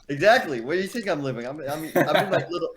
Exactly. Where do you think I'm living? I'm in like little